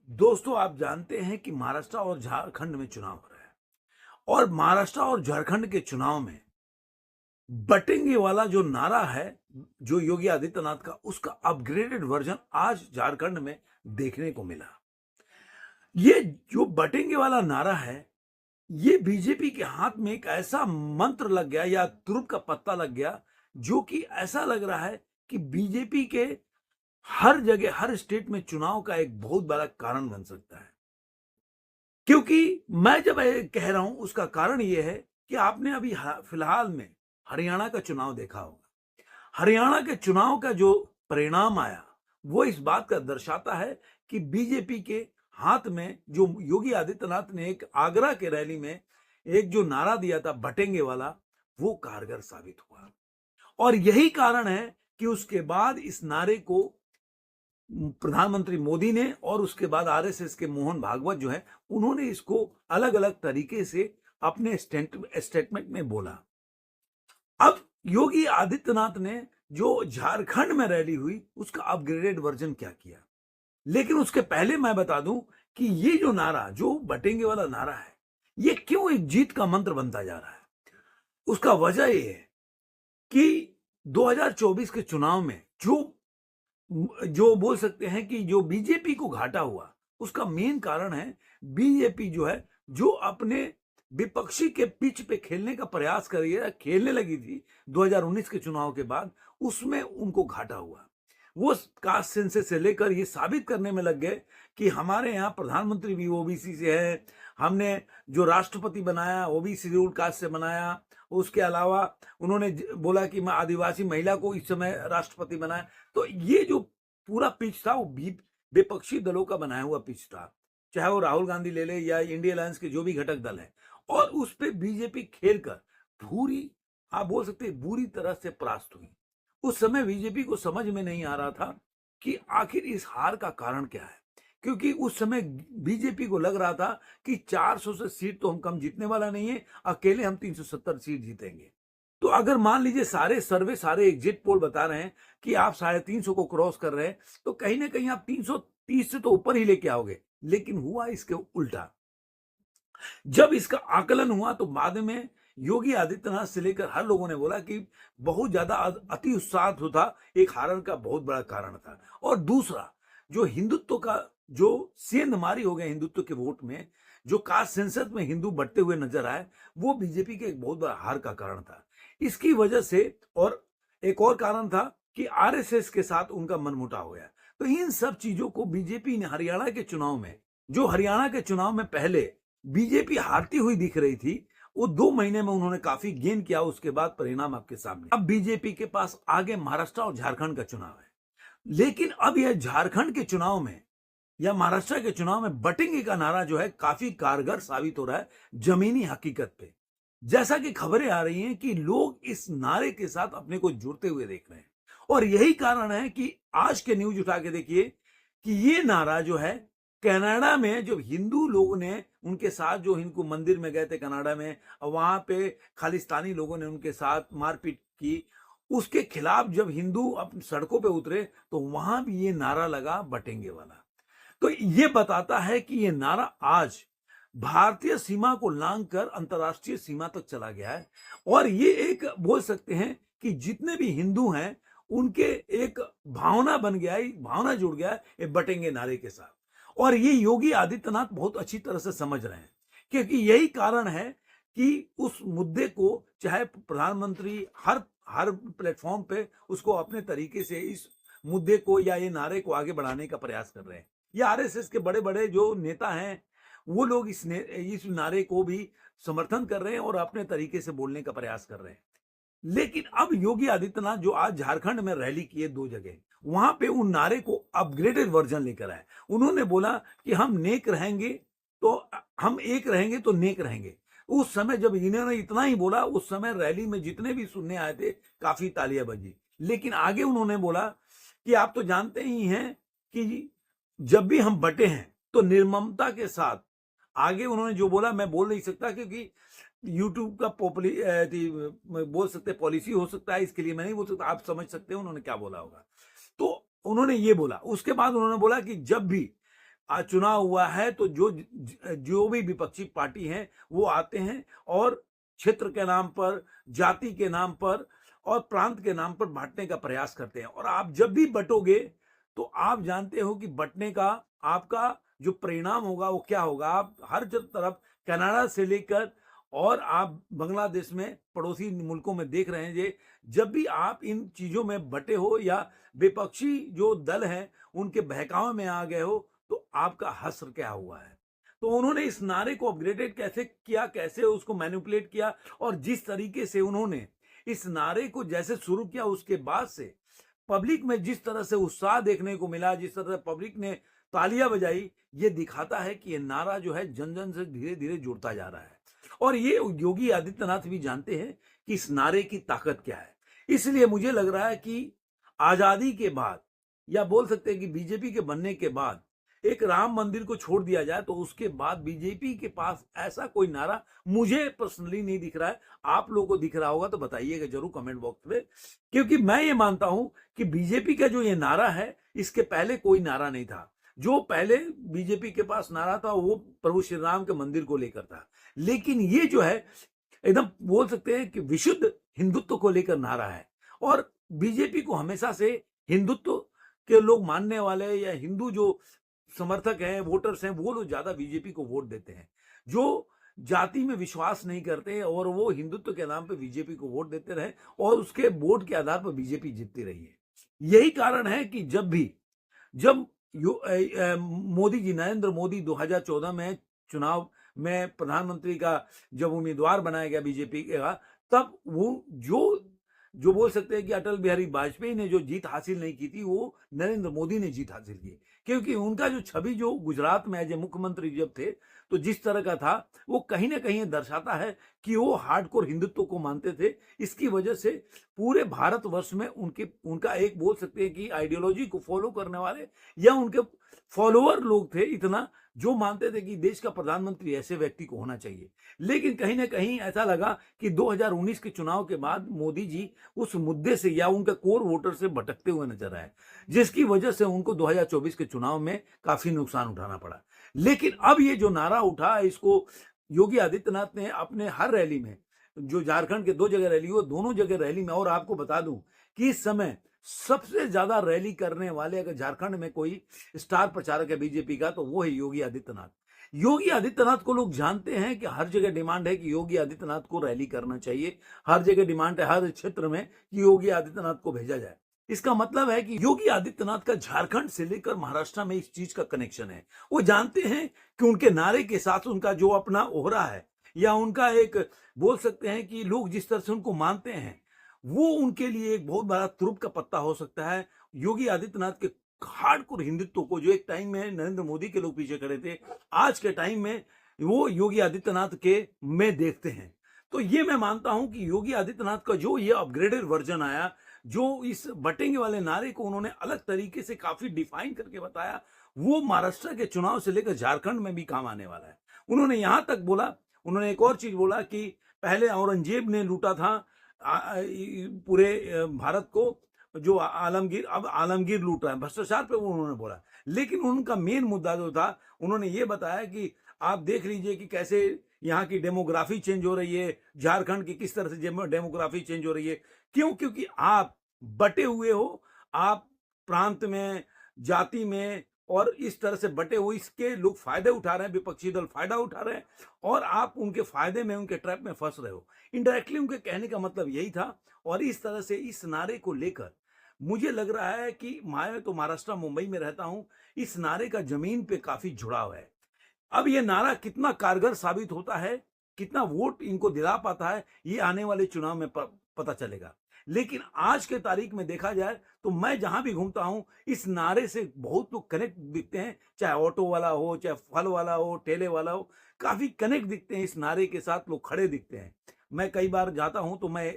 दोस्तों, आप जानते हैं कि महाराष्ट्र और झारखंड में चुनाव हो रहा है और महाराष्ट्र और झारखंड के चुनाव में बटेंगे वाला जो नारा है, जो योगी आदित्यनाथ का, उसका अपग्रेडेड वर्जन आज झारखंड में देखने को मिला। ये जो बटेंगे वाला नारा है, ये बीजेपी के हाथ में एक ऐसा मंत्र लग गया या तुरुप का पत्ता लग गया, जो कि ऐसा लग रहा है कि बीजेपी के हर जगह, हर स्टेट में चुनाव का एक बहुत बड़ा कारण बन सकता है। क्योंकि मैं जब ये कह रहा हूं, उसका कारण ये है कि आपने अभी फिलहाल में हरियाणा का चुनाव देखा होगा। हरियाणा के चुनाव का जो परिणाम आया, वो इस बात का दर्शाता है कि बीजेपी के हाथ में, जो योगी आदित्यनाथ ने एक आगरा के रैली में एक जो नारा दिया था बटेंगे वाला, वो कारगर साबित हुआ। और यही कारण है कि उसके बाद इस नारे को प्रधानमंत्री मोदी ने और उसके बाद आरएसएस के मोहन भागवत जो है, उन्होंने इसको अलग अलग तरीके से अपने स्टेटमेंट में बोला। अब योगी आदित्यनाथ ने जो झारखंड में रैली हुई, उसका अपग्रेडेड वर्जन क्या किया। लेकिन उसके पहले मैं बता दूं कि ये जो नारा, जो बटेंगे वाला नारा है, ये क्यों एक जीत का मंत्र बनता जा रहा है। उसका वजह ये है कि 2024 के चुनाव में जो जो बोल सकते हैं कि जो बीजेपी को घाटा हुआ, उसका मेन कारण है बीजेपी जो है, जो अपने विपक्षी के पिच पे खेलने का प्रयास कर रही है, खेलने लगी थी 2019 के चुनाव के बाद, उसमें उनको घाटा हुआ। वो कास्ट सेंसस से लेकर ये साबित करने में लग गए कि हमारे यहाँ प्रधानमंत्री भी ओबीसी से है, हमने जो राष्ट्रपति बनाया ओबीसी शेड्यूल्ड कास्ट से बनाया, उसके अलावा उन्होंने बोला कि मैं आदिवासी महिला को इस समय राष्ट्रपति बनाया। तो ये जो पूरा पिच था, वो विपक्षी दलों का बनाया हुआ पिच था, चाहे वो राहुल गांधी ले ले या इंडिया अलायंस के जो भी घटक दल है, और उस पे बीजेपी खेलकर पूरी, आप बोल सकते हैं, बुरी तरह से परास्त हुई। उस समय बीजेपी को समझ में नहीं आ रहा था कि आखिर इस हार का कारण क्या है, क्योंकि उस समय बीजेपी को लग रहा था कि 400 से सीट तो हम कम जीतने वाला नहीं है, अकेले हम 370 सीट जीतेंगे। तो अगर मान लीजिए सारे सर्वे, सारे एग्जिट पोल बता रहे हैं कि आप 350 को क्रॉस कर रहे हैं, तो कहीं ना कहीं आप 330 से तो ऊपर ही लेके आओगे। लेकिन हुआ इसके उल्टा। जब इसका आकलन हुआ तो बाद में योगी आदित्यनाथ से लेकर हर लोगों ने बोला कि बहुत ज्यादा अति उत्साह था, एक हारण का बहुत बड़ा कारण था। और दूसरा, जो हिंदुत्व का जो सेंधमारी हो गया हिंदुत्व के वोट में, जो कास्ट सेंसस में हिंदू बढ़ते हुए नजर आए, वो बीजेपी के एक बहुत बड़ा हार का कारण था। इसकी वजह से, और एक और कारण था कि आरएसएस के साथ उनका मनमुटाव हो गया। तो इन सब चीजों को बीजेपी ने हरियाणा के चुनाव में, जो हरियाणा के चुनाव में पहले बीजेपी हारती हुई दिख रही थी, वो 2 महीने में उन्होंने काफी गेन किया। उसके बाद परिणाम आपके सामने। अब बीजेपी के पास आगे महाराष्ट्र और झारखंड का चुनाव है, लेकिन अब यह झारखंड के चुनाव में या महाराष्ट्र के चुनाव में बटेंगे का नारा जो है, काफी कारगर साबित हो रहा है जमीनी हकीकत पे। जैसा कि खबरें आ रही हैं कि लोग इस नारे के साथ अपने को जुड़ते हुए देख रहे हैं, और यही कारण है कि आज के न्यूज उठा के देखिए कि ये नारा जो है, कनाडा में जो हिंदू लोगों ने उनके साथ, जो इनको मंदिर में गए थे कनाडा में, वहां पे खालिस्तानी लोगों ने उनके साथ मारपीट की, उसके खिलाफ जब हिंदू अपनी सड़कों पे उतरे, तो वहां भी ये नारा लगा बटेंगे वाला। तो ये बताता है कि ये नारा आज भारतीय सीमा को लांघकर अंतरराष्ट्रीय सीमा तक चला गया है, और ये एक, बोल सकते हैं कि जितने भी हिंदू हैं उनके एक भावना बन गया है, भावना जुड़ गया है ये बटेंगे नारे के साथ। और ये योगी आदित्यनाथ बहुत अच्छी तरह से समझ रहे हैं, क्योंकि यही कारण है कि उस मुद्दे को, चाहे प्रधानमंत्री हर हर प्लेटफॉर्म पे उसको अपने तरीके से इस मुद्दे को या ये नारे को आगे बढ़ाने का प्रयास कर रहे हैं। ये आरएसएस के बड़े बड़े जो नेता हैं, वो लोग इस नारे को भी समर्थन कर रहे हैं और अपने तरीके से बोलने का प्रयास कर रहे हैं। लेकिन अब योगी आदित्यनाथ जो आज झारखंड में रैली किए 2 जगह, वहां पे उन नारे को अपग्रेडेड वर्जन लेकर आए। उन्होंने बोला कि हम नेक रहेंगे, तो हम एक रहेंगे तो नेक रहेंगे। उस समय जब इन्होंने इतना ही बोला, उस समय रैली में जितने भी सुनने आए थे, काफी तालियां बजी। लेकिन आगे उन्होंने बोला कि आप तो जानते ही हैं कि जब भी हम बटे हैं तो निर्ममता के साथ, आगे उन्होंने जो बोला मैं बोल नहीं सकता, क्योंकि यूट्यूब का बोल सकते पॉलिसी हो सकता है, इसके लिए मैं नहीं बोल सकता, आप समझ सकते हैं उन्होंने क्या बोला होगा। तो उन्होंने ये बोला। उसके बाद उन्होंने बोला कि जब भी चुनाव हुआ है तो जो भी विपक्षी पार्टी हैं वो आते हैं और क्षेत्र के नाम पर, जाति के नाम पर और प्रांत के नाम पर बांटने का प्रयास करते हैं। और आप जब भी बटोगे तो आप जानते हो कि बंटने का आपका जो परिणाम होगा वो क्या होगा। आप हर तरफ कनाडा से लेकर और आप बांग्लादेश में पड़ोसी मुल्कों में देख रहे हैं जे जब भी आप इन चीजों में बटे हो या विपक्षी जो दल हैं उनके बहकावे में आ गए हो तो आपका हश्र क्या हुआ है। तो उन्होंने इस नारे को अपग्रेडेड कैसे किया, कैसे उसको मैनिपुलेट किया और जिस तरीके से उन्होंने इस नारे को जैसे शुरू किया उसके बाद से पब्लिक में जिस तरह से उत्साह देखने को मिला, जिस तरह से पब्लिक ने तालियां बजाई, ये दिखाता है कि ये नारा जो है जन जन से धीरे धीरे जुड़ता जा रहा है। और ये योगी आदित्यनाथ भी जानते हैं कि इस नारे की ताकत क्या है। इसलिए मुझे लग रहा है कि आजादी के बाद या बोल सकते हैं कि बीजेपी के बनने के बाद एक राम मंदिर को छोड़ दिया जाए तो उसके बाद बीजेपी के पास ऐसा कोई नारा मुझे पर्सनली नहीं दिख रहा है। आप लोगों को दिख रहा होगा तो बताइएगा जरूर कमेंट बॉक्स में, क्योंकि मैं ये मानता हूं कि बीजेपी का जो ये नारा है इसके पहले कोई नारा नहीं था। जो पहले बीजेपी के पास नारा था वो प्रभु श्री राम के मंदिर को लेकर था, लेकिन ये जो है एकदम बोल सकते हैं कि विशुद्ध हिंदुत्व को लेकर नारा है। और बीजेपी को हमेशा से हिंदुत्व के लोग मानने वाले या हिंदू जो समर्थक हैं, वोटर्स हैं, वो लोग ज्यादा बीजेपी को वोट देते हैं। जो जाति में विश्वास नहीं करते और वो हिंदुत्व के नाम पे बीजेपी को वोट देते रहे और उसके वोट के आधार पर बीजेपी जीतती रही है। यही कारण है कि जब मोदी जी, नरेंद्र मोदी 2014 में चुनाव में प्रधानमंत्री का जब उम्मीदवार बनाया गया बीजेपी का, तब वो जो बोल सकते हैं कि अटल बिहारी वाजपेयी ने जो जीत हासिल नहीं की थी वो नरेंद्र मोदी ने जीत हासिल की। क्योंकि उनका जो छवि जो गुजरात में एज ए मुख्यमंत्री जब थे तो जिस तरह का था वो कहीं ना कहीं दर्शाता है कि वो हार्डकोर हिंदुत्व को मानते थे। इसकी वजह से पूरे भारतवर्ष में उनका एक बोल सकते हैं कि आइडियोलॉजी को फॉलो करने वाले या उनके फॉलोअर लोग थे इतना, जो मानते थे कि देश का प्रधानमंत्री ऐसे व्यक्ति को होना चाहिए। लेकिन कहीं ना कहीं ऐसा लगा कि 2019 के चुनाव के बाद मोदी जी उस मुद्दे से या उनके कोर वोटर से भटकते हुए नजर आए, जिसकी वजह से उनको 2024 के चुनाव में काफी नुकसान उठाना पड़ा। लेकिन अब ये जो नारा उठा इसको योगी आदित्यनाथ ने अपने हर रैली में, जो झारखंड के 2 जगह रैली हुई, दोनों जगह रैली में, और आपको बता दूं कि इस समय सबसे ज्यादा रैली करने वाले अगर झारखंड में कोई स्टार प्रचारक है बीजेपी का तो वो है योगी आदित्यनाथ। योगी आदित्यनाथ को लोग जानते हैं कि हर जगह डिमांड है कि योगी आदित्यनाथ को रैली करना चाहिए, हर जगह डिमांड है हर क्षेत्र में कि योगी आदित्यनाथ को भेजा जाए। इसका मतलब है कि योगी आदित्यनाथ का झारखंड से लेकर महाराष्ट्र में इस चीज का कनेक्शन है। वो जानते हैं कि उनके नारे के साथ उनका जो अपना ओहरा है या उनका एक बोल सकते हैं कि लोग जिस तरह से उनको मानते हैं वो उनके लिए एक बहुत बड़ा तुरुप का पत्ता हो सकता है। योगी आदित्यनाथ के हार्डकोर हिंदुत्व को जो एक टाइम में नरेंद्र मोदी के लोग पीछे खड़े थे, आज के टाइम में वो योगी आदित्यनाथ के में देखते हैं। तो ये मैं मानता हूं कि योगी आदित्यनाथ का जो ये अपग्रेडेड वर्जन आया, जो इस बटेंगे वाले नारे को उन्होंने अलग तरीके से काफी डिफाइन करके बताया, वो महाराष्ट्र के चुनाव से लेकर झारखंड में भी काम आने वाला है। उन्होंने यहां तक बोला, उन्होंने एक और चीज बोला कि पहले औरंगजेब ने लूटा था पूरे भारत को, जो आलमगीर, अब आलमगीर लूट रहा है, भ्रष्टाचार पे वो उन्होंने बोला। लेकिन उनका मेन मुद्दा जो था, उन्होंने ये बताया कि आप देख लीजिए कि कैसे यहाँ की डेमोग्राफी चेंज हो रही है, झारखंड की किस तरह से डेमोग्राफी चेंज हो रही है। क्यों? क्योंकि आप बटे हुए हो, आप प्रांत में, जाति में और इस तरह से बटे हुए, इसके लोग फायदे उठा रहे हैं, विपक्षी दल फायदा उठा रहे हैं और आप उनके फायदे में, उनके ट्रैप में फंस रहे हो। इनडायरेक्टली उनके कहने का मतलब यही था। और इस तरह से इस नारे को लेकर मुझे लग रहा है कि मैं तो महाराष्ट्र मुंबई में रहता हूं, इस नारे का जमीन पे काफी जुड़ाव है। अब ये नारा कितना कारगर साबित होता है, कितना वोट इनको दिला पाता है, ये आने वाले चुनाव में पता चलेगा। लेकिन आज के तारीख में देखा जाए तो मैं जहां भी घूमता हूं इस नारे से बहुत लोग कनेक्ट दिखते हैं, चाहे ऑटो वाला हो, चाहे फल वाला हो, ठेले वाला हो, काफी कनेक्ट दिखते हैं, इस नारे के साथ लोग खड़े दिखते हैं। मैं कई बार जाता हूं तो मैं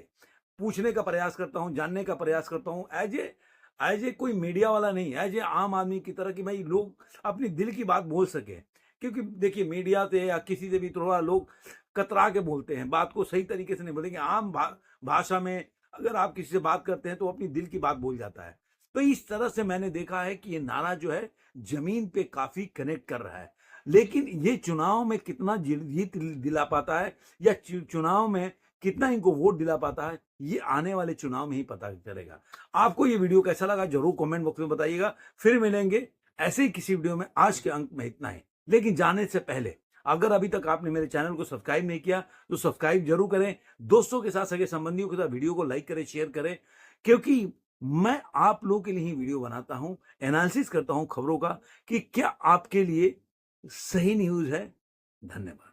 पूछने का प्रयास करता हूं, जानने का प्रयास करता हूं, एज ए कोई मीडिया वाला नहीं, एज ए आम आदमी की तरह, कि भाई लोग अपनी दिल की बात बोल सके। क्योंकि देखिए मीडिया से या किसी से भी थोड़ा लोग कतरा के बोलते हैं, बात को सही तरीके से नहीं बोलेंगे। आम भाषा में अगर आप किसी से बात करते हैं तो अपनी दिल की बात बोल जाता है। तो इस तरह से मैंने देखा है कि ये नारा जो है जमीन पे काफी कनेक्ट कर रहा है। लेकिन ये चुनाव में कितना जीत दिला पाता है या चुनाव में कितना इनको वोट दिला पाता है, ये आने वाले चुनाव में ही पता चलेगा। आपको ये वीडियो कैसा लगा जरूर कमेंट बॉक्स में बताइएगा। फिर मिलेंगे ऐसे ही किसी वीडियो में। आज के अंक में इतना ही, लेकिन जाने से पहले अगर अभी तक आपने मेरे चैनल को सब्सक्राइब नहीं किया तो सब्सक्राइब जरूर करें। दोस्तों के साथ, सगे संबंधियों के साथ वीडियो को लाइक करें, शेयर करें, क्योंकि मैं आप लोगों के लिए ही वीडियो बनाता हूं, एनालिसिस करता हूं खबरों का कि क्या आपके लिए सही न्यूज है। धन्यवाद।